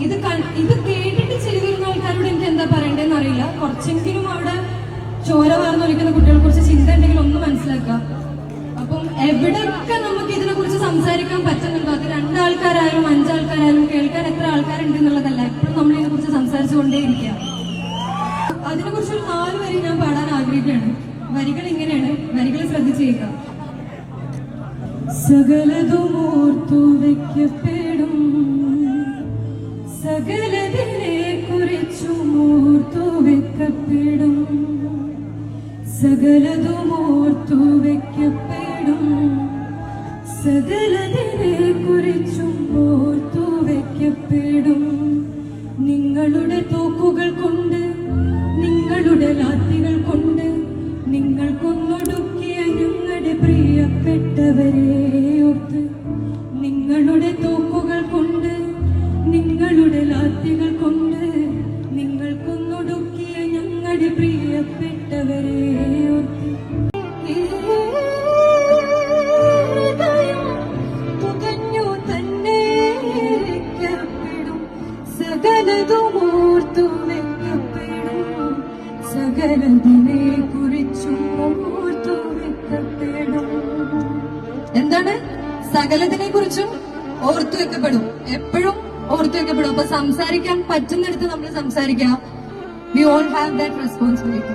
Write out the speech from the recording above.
ഇത് കേട്ടിട്ട് ചിരി വരുന്ന ആൾക്കാരോട് എനിക്ക് എന്താ പറയണ്ടേന്ന് അറിയില്ല. കുറച്ചെങ്കിലും അവിടെ ചോര വാർന്നൊലിക്കുന്ന കുട്ടികളെ കുറിച്ച് ചിന്ത ഉണ്ടെങ്കിൽ ഒന്ന് മനസ്സിലാക്കുക. അപ്പം എവിടെയൊക്കെ നമുക്ക് ഇതിനെ കുറിച്ച് സംസാരിക്കാൻ പറ്റുന്നുണ്ടോ, അത് 2 ആൾക്കാരായാലും 5 ആൾക്കാരായാലും കേൾക്കാൻ എത്ര ആൾക്കാരുണ്ട് എന്നുള്ളതല്ല, എപ്പോഴും നമ്മൾ ഇതിനെ കുറിച്ച് സംസാരിച്ചുകൊണ്ടേയിരിക്കുക. അതിനെ കുറിച്ചൊരു 4 വരി ഞാൻ പാടാൻ ആഗ്രഹിക്കുകയാണ്. വരികൾ ഇങ്ങനെയാണ്, വരികൾ ശ്രദ്ധിച്ചേക്കാം. സകലതും ഓർത്തു വയ്ക്കപ്പെടും, സകലതിനെ കുറിച്ചും ഓർത്തു വെക്കപ്പെടും, സകലതും ഓർത്തു വെക്കപ്പെടും, സകലതിനെ കുറിച്ചും ഓർത്തു വെക്കപ്പെടും. നിങ്ങളുടെ തോക്കുകൾ കൊണ്ട്, നിങ്ങളുടെ ലാത്തികൾ കൊണ്ട് നിങ്ങൾ കൊന്നൊടുക്കിയ ഞങ്ങളുടെ പ്രിയപ്പെട്ടവരെ ഓർത്ത്, നിങ്ങളുടെ തോക്കുകൾ കൊണ്ട്, നിങ്ങളുടെ ലാത്തികൾ കൊണ്ട് നിങ്ങൾ കൊന്നൊടുക്കിയ ഞങ്ങളുടെ പ്രിയപ്പെട്ടവരെ ഓർത്ത്, പുകഞ്ഞു തന്നെ സകലതും ഓർത്തു വെക്കപ്പെടും, സകലതിനെ കുറിച്ചും ഓർത്തു വെക്കപ്പെടും. എന്താണ്? സകലതിനെ കുറിച്ചും ഓർത്തു വെക്കപ്പെടും, എപ്പോഴും ഓർത്തു വെക്കപ്പെടും. അപ്പൊ സംസാരിക്കാൻ പറ്റുന്നിടത്ത് നമ്മൾ സംസാരിക്കാം. We all have that responsibility.